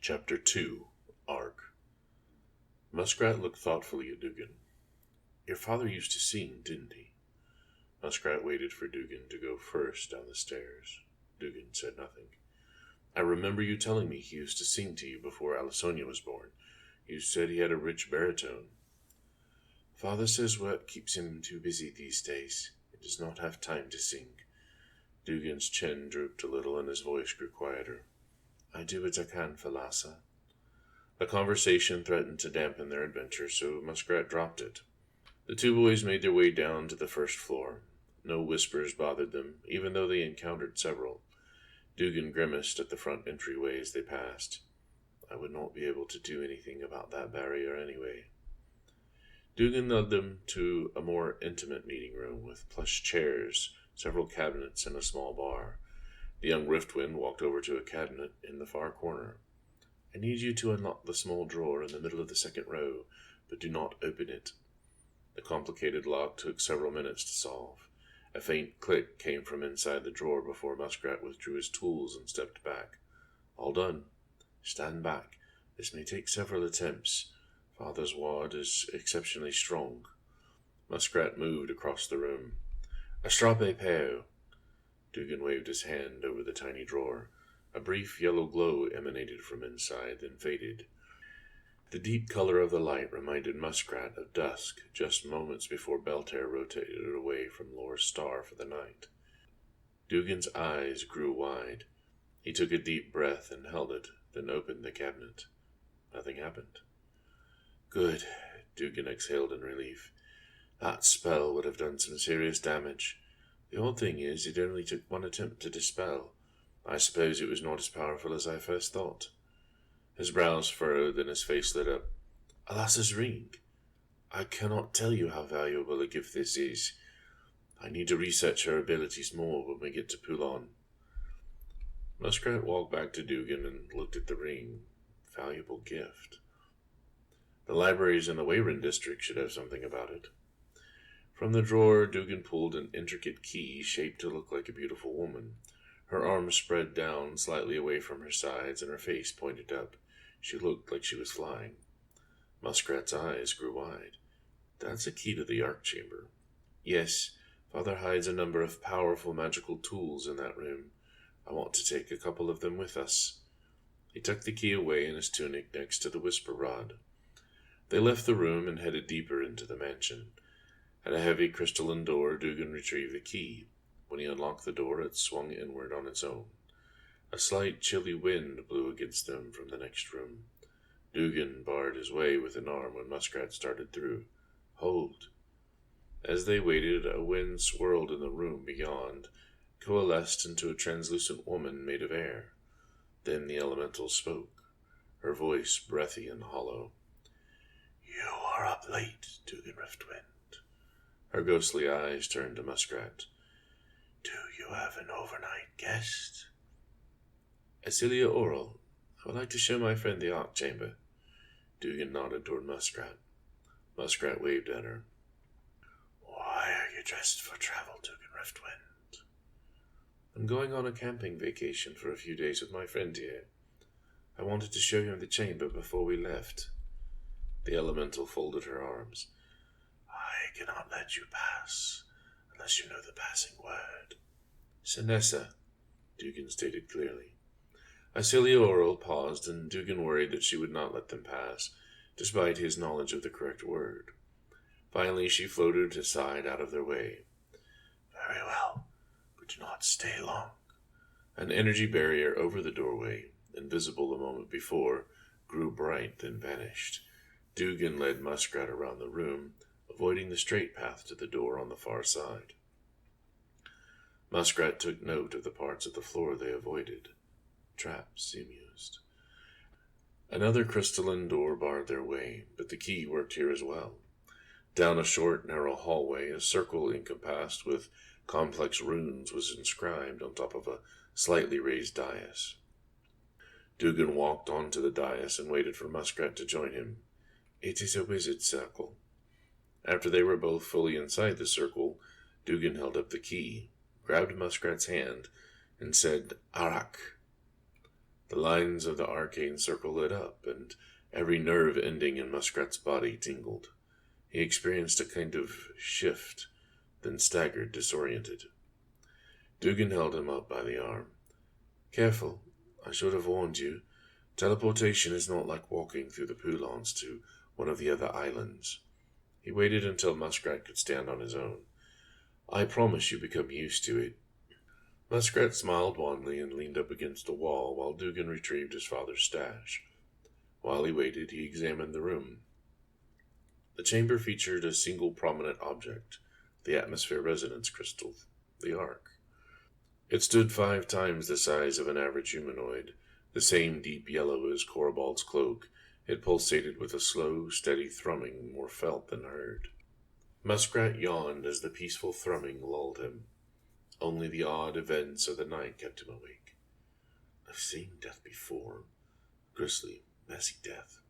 Chapter 2, Arc. Muskrat looked thoughtfully at Doogan. Your father used to sing, didn't he? Muskrat waited for Doogan to go first down the stairs. Doogan said nothing. I remember you telling me he used to sing to you before Alisonia was born. You said he had a rich baritone. Father says work keeps him too busy these days. He does not have time to sing. Doogan's chin drooped a little and his voice grew quieter. I do what I can for Lassa. The conversation threatened to dampen their adventure, so Muskrat dropped it. The two boys made their way down to the first floor. No whispers bothered them, even though they encountered several. Doogan grimaced at the front entryway as they passed. I would not be able to do anything about that barrier anyway. Doogan led them to a more intimate meeting room with plush chairs, several cabinets, and a small bar. The young Riftwind walked over to a cabinet in the far corner. I need you to unlock the small drawer in the middle of the second row, but do not open it. The complicated lock took several minutes to solve. A faint click came from inside the drawer before Muskrat withdrew his tools and stepped back. All done. Stand back. This may take several attempts. Father's ward is exceptionally strong. Muskrat moved across the room. Astrape peo. Doogan waved his hand over the tiny drawer. A brief yellow glow emanated from inside, then faded. The deep color of the light reminded Muskrat of dusk, just moments before Beltair rotated away from Loar's star for the night. Doogan's eyes grew wide. He took a deep breath and held it, then opened the cabinet. Nothing happened. Good, Doogan exhaled in relief. That spell would have done some serious damage. The odd thing is, it only took one attempt to dispel. I suppose it was not as powerful as I first thought. His brows furrowed and his face lit up. Alassa's ring. I cannot tell you how valuable a gift this is. I need to research her abilities more when we get to Poulon. Muskrat walked back to Doogan and looked at the ring. Valuable gift. The libraries in the Wayron district should have something about it. From the drawer, Doogan pulled an intricate key shaped to look like a beautiful woman. Her arms spread down slightly away from her sides, and her face pointed up. She looked like she was flying. Muskrat's eyes grew wide. That's a key to the Arc Chamber. Yes, Father hides a number of powerful magical tools in that room. I want to take a couple of them with us. He tucked the key away in his tunic next to the whisper rod. They left the room and headed deeper into the mansion. At a heavy crystalline door, Doogan retrieved the key. When he unlocked the door, it swung inward on its own. A slight chilly wind blew against them from the next room. Doogan barred his way with an arm when Muskrat started through. Hold. As they waited, a wind swirled in the room beyond, coalesced into a translucent woman made of air. Then the elemental spoke, her voice breathy and hollow. You are up late, Doogan Riftwind. Her ghostly eyes turned to Muskrat. Do you have an overnight guest? Asilia Oral. I would like to show my friend the Arc Chamber. Doogan nodded toward Muskrat. Muskrat waved at her. Why are you dressed for travel, Doogan Riftwind? I'm going on a camping vacation for a few days with my friend here. I wanted to show him the chamber before we left. The elemental folded her arms. I cannot let you pass, unless you know the passing word. Sinessa, Doogan stated clearly. Asilia Oral paused, and Doogan worried that she would not let them pass, despite his knowledge of the correct word. Finally, she floated aside out of their way. Very well, but do not stay long. An energy barrier over the doorway, invisible a moment before, grew bright, then vanished. Doogan led Muskrat around the room, avoiding the straight path to the door on the far side. Muskrat took note of the parts of the floor they avoided. Traps, he mused. Another crystalline door barred their way, but the key worked here as well. Down a short, narrow hallway, a circle encompassed with complex runes was inscribed on top of a slightly raised dais. Doogan walked onto the dais and waited for Muskrat to join him. It is a wizard's circle. After they were both fully inside the circle, Doogan held up the key, grabbed Muskrat's hand, and said, Arak. The lines of the arcane circle lit up, and every nerve ending in Muskrat's body tingled. He experienced a kind of shift, then staggered, disoriented. Doogan held him up by the arm. "Careful, I should have warned you. Teleportation is not like walking through the Poulons to one of the other islands." He waited until Muskrat could stand on his own. "I promise you become used to it." Muskrat smiled wanly and leaned up against a wall while Doogan retrieved his father's stash. While he waited, he examined the room. The chamber featured a single prominent object, the atmosphere resonance crystal, the Ark. It stood 5 times the size of an average humanoid, the same deep yellow as Corabald's cloak. It pulsated with a slow, steady thrumming, more felt than heard. Muskrat yawned as the peaceful thrumming lulled him. Only the odd events of the night kept him awake. "I've seen death before. Grisly, messy death.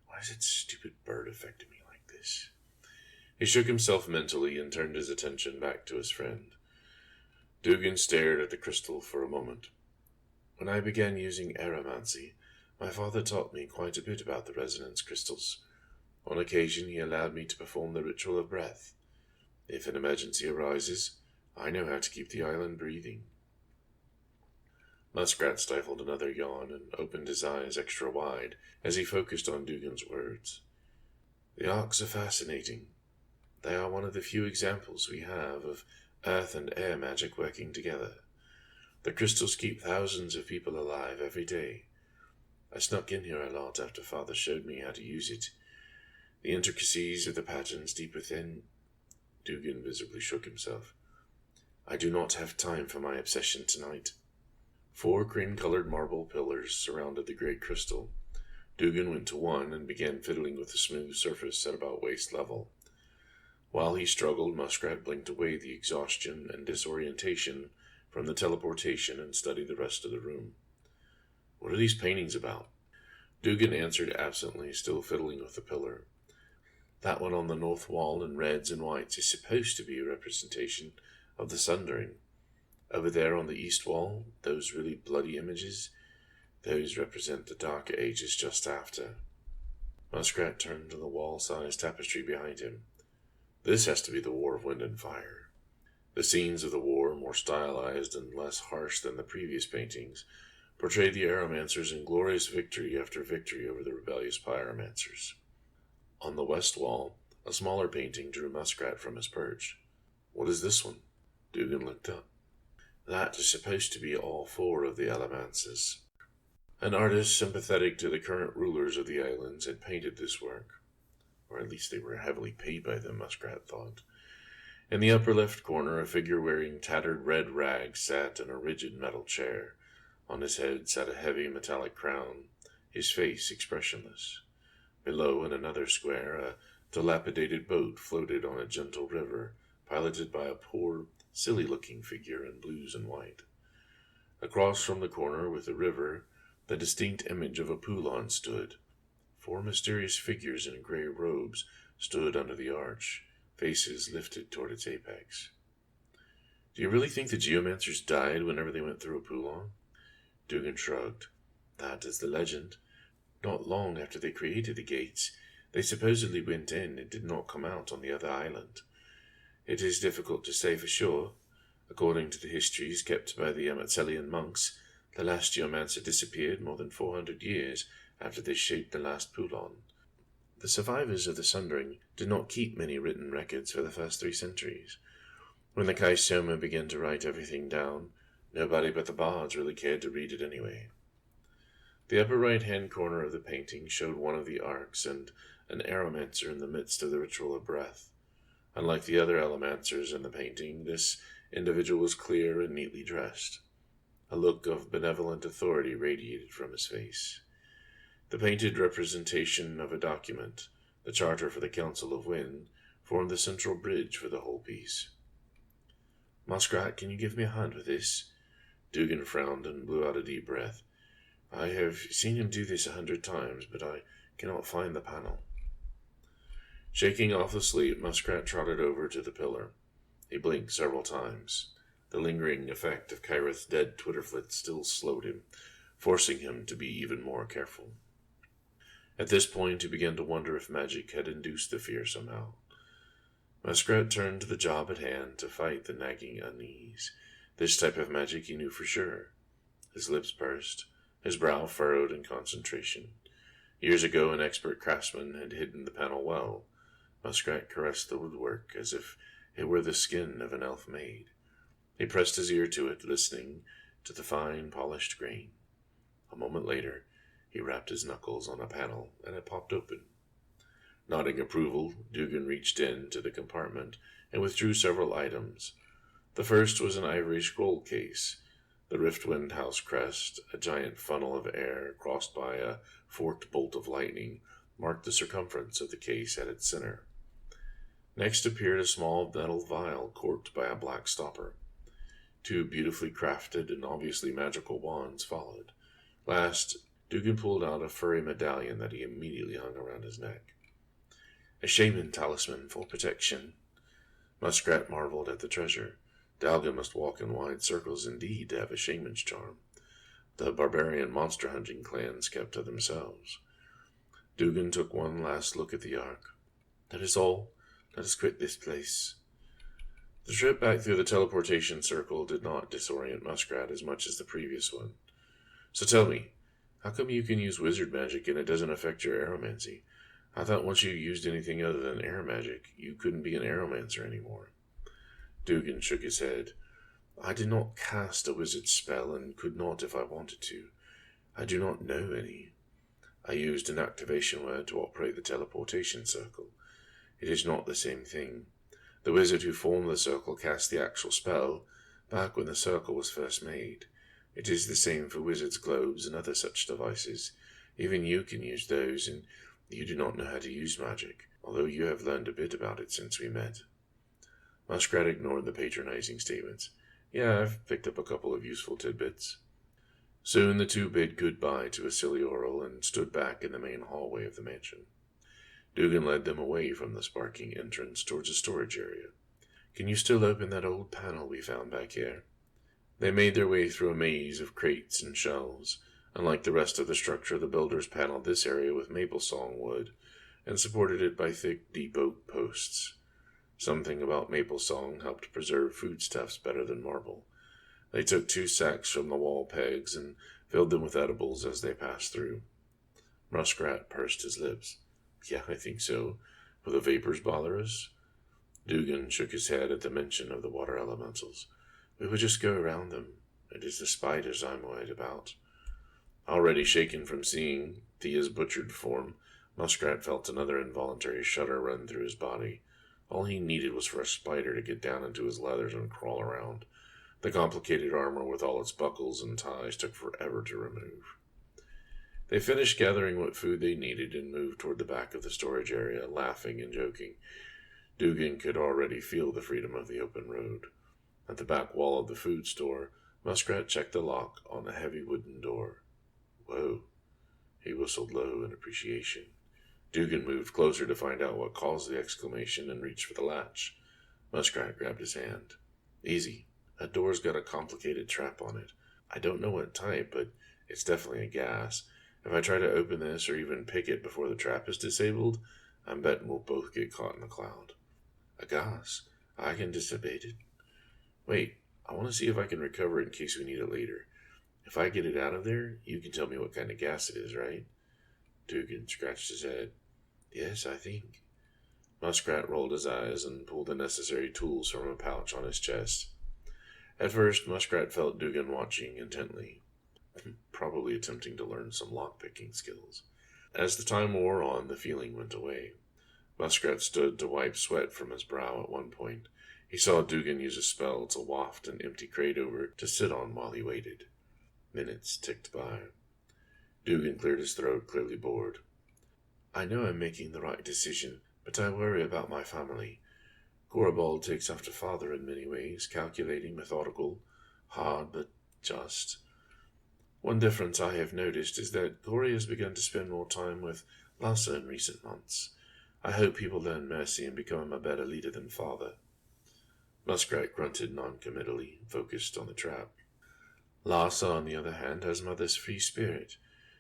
Why is that stupid bird affecting me like this?" He shook himself mentally and turned his attention back to his friend. Doogan stared at the crystal for a moment. "When I began using aeromancy, my father taught me quite a bit about the resonance crystals. On occasion he allowed me to perform the ritual of breath. If an emergency arises, I know how to keep the island breathing." Muskrat stifled another yawn and opened his eyes extra wide as he focused on Doogan's words. "The Arks are fascinating. They are one of the few examples we have of earth and air magic working together. The crystals keep thousands of people alive every day. I snuck in here a lot after Father showed me how to use it. The intricacies of the patterns deep within—" Doogan visibly shook himself. "I do not have time for my obsession tonight." 4 cream-colored marble pillars surrounded the great crystal. Doogan went to one and began fiddling with the smooth surface at about waist level. While he struggled, Muskrat blinked away the exhaustion and disorientation from the teleportation and studied the rest of the room. "What are these paintings about?" Doogan answered absently, still fiddling with the pillar. "That one on the north wall in reds and whites is supposed to be a representation of the Sundering. Over there on the east wall, those really bloody images, those represent the darker ages just after." Muskrat turned to the wall-sized tapestry behind him. "This has to be the War of Wind and Fire." The scenes of the war, more stylized and less harsh than the previous paintings, portrayed the Aeromancers in glorious victory after victory over the rebellious Pyromancers. On the west wall, a smaller painting drew Muskrat from his perch. "What is this one?" Doogan looked up. "That is supposed to be all 4 of the Allomances." An artist sympathetic to the current rulers of the islands had painted this work. Or at least they were heavily paid by them, Muskrat thought. In the upper left corner, a figure wearing tattered red rags sat in a rigid metal chair. On his head sat a heavy metallic crown, his face expressionless. Below, in another square, a dilapidated boat floated on a gentle river, piloted by a poor, silly-looking figure in blues and white. Across from the corner with the river, the distinct image of a Poulon stood. 4 mysterious figures in gray robes stood under the arch, faces lifted toward its apex. "Do you really think the Geomancers died whenever they went through a Poulon?" Doogan shrugged. "That is the legend. Not long after they created the gates, they supposedly went in and did not come out on the other island. It is difficult to say for sure. According to the histories kept by the Amatselian monks, the last Geomancer disappeared more than 400 years after they shaped the last Poulon. The survivors of the Sundering did not keep many written records for the first 3 centuries. When the Kaisoma began to write everything down, nobody but the bards really cared to read it anyway." The upper right-hand corner of the painting showed one of the arcs and an Aeromancer in the midst of the ritual of breath. Unlike the other Allomancers in the painting, this individual was clear and neatly dressed. A look of benevolent authority radiated from his face. The painted representation of a document, the Charter for the Council of Wind, formed the central bridge for the whole piece. "Muskrat, can you give me a hand with this?" Doogan frowned and blew out a deep breath. "I have seen him do this 100 times, but I cannot find the panel." Shaking off the sleep, Muskrat trotted over to the pillar. He blinked several times. The lingering effect of Kyrith's dead Twitterflit still slowed him. forcing him to be even more careful. At this point, he began to wonder if magic had induced the fear somehow. Muskrat turned to the job at hand to fight the nagging unease. This type of magic he knew for sure. His lips pursed, his brow furrowed in concentration. Years ago, an expert craftsman had hidden the panel well. Muskrat caressed the woodwork as if it were the skin of an elf maid. He pressed his ear to it, listening to the fine, polished grain. A moment later, he rapped his knuckles on a panel, and it popped open. Nodding approval, Doogan reached into the compartment and withdrew several items. The first was an ivory scroll case. The Riftwind house crest, a giant funnel of air crossed by a forked bolt of lightning, marked the circumference of the case at its center. Next appeared a small metal vial corked by a black stopper. Two beautifully crafted and obviously magical wands followed. Last, Doogan pulled out a furry medallion that he immediately hung around his neck. A shaman talisman for protection. Muskrat marveled at the treasure. Doogan must walk in wide circles indeed to have a shaman's charm. The barbarian monster-hunting clans kept to themselves. Doogan took one last look at the ark. That is all. Let us quit this place. The trip back through the teleportation circle did not disorient Muskrat as much as the previous one. So tell me, how come you can use wizard magic and it doesn't affect your aeromancy? I thought once you used anything other than air magic, you couldn't be an aeromancer anymore. Doogan shook his head. I did not cast a wizard spell and could not if I wanted to. I do not know any. I used an activation word to operate the teleportation circle. It is not the same thing. The wizard who formed the circle cast the actual spell back when the circle was first made. It is the same for wizards' globes and other such devices. Even you can use those, and you do not know how to use magic, although you have learned a bit about it since we met. Muskrat ignored the patronizing statements. Yeah, I've picked up a couple of useful tidbits. Soon the two bid goodbye to a silly oral and stood back in the main hallway of the mansion. Doogan led them away from the sparking entrance towards a storage area. Can you still open that old panel we found back here? They made their way through a maze of crates and shelves. Unlike the rest of the structure, the builders paneled this area with maple sawn wood and supported it by thick, deep oak posts. Something about maple sawn helped preserve foodstuffs better than marble. They took 2 sacks from the wall pegs and filled them with edibles as they passed through. Muskrat pursed his lips. Yeah, I think so. Will the vapors bother us? Doogan shook his head at the mention of the water elementals. We would just go around them. It is the spiders I'm worried about. Already shaken from seeing Thea's butchered form, Muskrat felt another involuntary shudder run through his body. All he needed was for a spider to get down into his leathers and crawl around. The complicated armor with all its buckles and ties took forever to remove. They finished gathering what food they needed and moved toward the back of the storage area, laughing and joking. Doogan could already feel the freedom of the open road. At the back wall of the food store, Muskrat checked the lock on the heavy wooden door. Whoa, he whistled low in appreciation. Doogan moved closer to find out what caused the exclamation and reached for the latch. Muskrat grabbed his hand. Easy. That door's got a complicated trap on it. I don't know what type, but it's definitely a gas. If I try to open this or even pick it before the trap is disabled, I'm betting we'll both get caught in the cloud. A gas? I can dissipate it. Wait, I want to see if I can recover it in case we need it later. If I get it out of there, you can tell me what kind of gas it is, right? Doogan scratched his head. Yes, I think. Muskrat rolled his eyes and pulled the necessary tools from a pouch on his chest. At first, Muskrat felt Doogan watching intently, probably attempting to learn some lock-picking skills. As the time wore on, the feeling went away. Muskrat stood to wipe sweat from his brow at one point. He saw Doogan use a spell to waft an empty crate over to sit on while he waited. Minutes ticked by. Doogan cleared his throat, clearly bored. I know I'm making the right decision, but I worry about my family. Gorabald takes after father in many ways, calculating, methodical, hard, but just. One difference I have noticed is that Gory has begun to spend more time with Lassa in recent months. I hope he will learn mercy and become a better leader than father. Muskrat grunted non-committally, focused on the trap. Lhasa, on the other hand, has Mother's free spirit.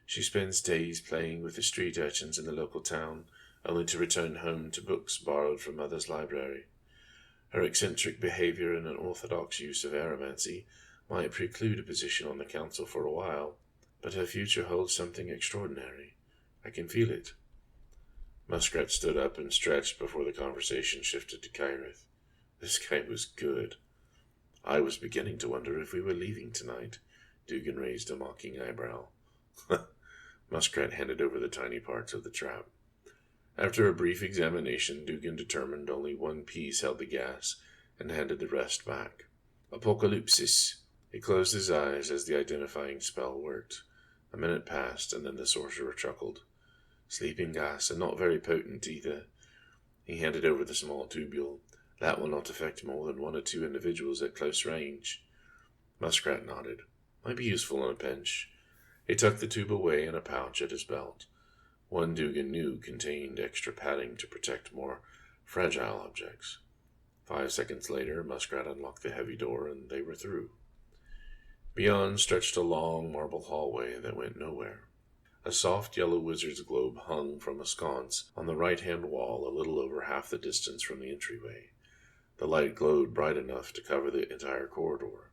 She spends days playing with the street urchins in the local town, only to return home to books borrowed from Mother's library. Her eccentric behavior and unorthodox use of aeromancy might preclude a position on the council for a while, but her future holds something extraordinary. I can feel it. Muskrat stood up and stretched before the conversation shifted to Kyrith. This guy was good. I was beginning to wonder if we were leaving tonight. Doogan raised a mocking eyebrow. Muskrat handed over the tiny parts of the trap. After a brief examination, Doogan determined only one piece held the gas and handed the rest back. Apocalypsis. He closed his eyes as the identifying spell worked. A minute passed, and then the sorcerer chuckled. Sleeping gas, and not very potent either. He handed over the small tubule. That will not affect more than 1 or 2 individuals at close range. Muskrat nodded. Might be useful in a pinch. He tucked the tube away in a pouch at his belt. One Doogan knew contained extra padding to protect more fragile objects. 5 seconds later, Muskrat unlocked the heavy door, and they were through. Beyond stretched a long marble hallway that went nowhere. A soft yellow wizard's globe hung from a sconce on the right-hand wall a little over half the distance from the entryway. The light glowed bright enough to cover the entire corridor.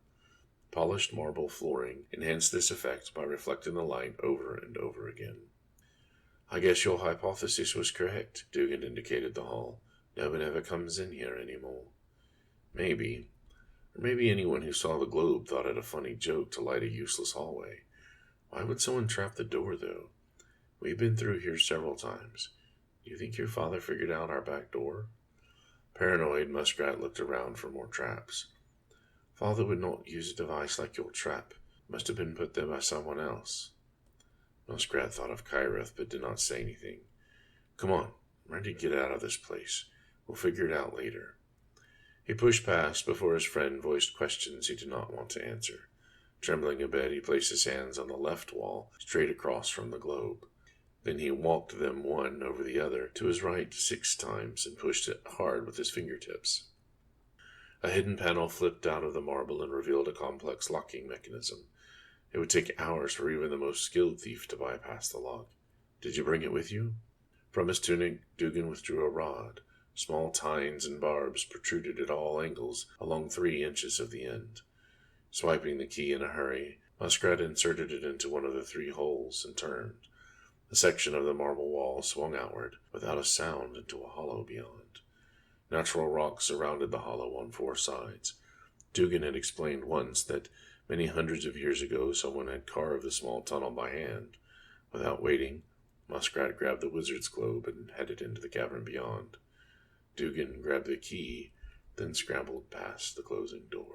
Polished marble flooring enhanced this effect by reflecting the light over and over again. I guess your hypothesis was correct, Doogan indicated the hall. No one ever comes in here anymore. Maybe. Or maybe anyone who saw the globe thought it a funny joke to light a useless hallway. Why would someone trap the door, though? We've been through here several times. Do you think your father figured out our back door? Paranoid, Muskrat looked around for more traps. Father would not use a device like your trap. Must have been put there by someone else. Muskrat thought of Kyrith, but did not say anything. Come on, I'm ready to get out of this place. We'll figure it out later. He pushed past before his friend voiced questions he did not want to answer. Trembling a bit, he placed his hands on the left wall, straight across from the globe. Then he walked them one over the other to his right 6 times and pushed it hard with his fingertips. A hidden panel flipped out of the marble and revealed a complex locking mechanism. It would take hours for even the most skilled thief to bypass the lock. Did you bring it with you? From his tunic, Doogan withdrew a rod. Small tines and barbs protruded at all angles along 3 inches of the end. Swiping the key in a hurry, Muskrat inserted it into one of the 3 holes and turned. A section of the marble wall swung outward, without a sound, into a hollow beyond. Natural rock surrounded the hollow on 4 sides. Doogan had explained once that many hundreds of years ago someone had carved the small tunnel by hand. Without waiting, Muskrat grabbed the wizard's globe and headed into the cavern beyond. Doogan grabbed the key, then scrambled past the closing door.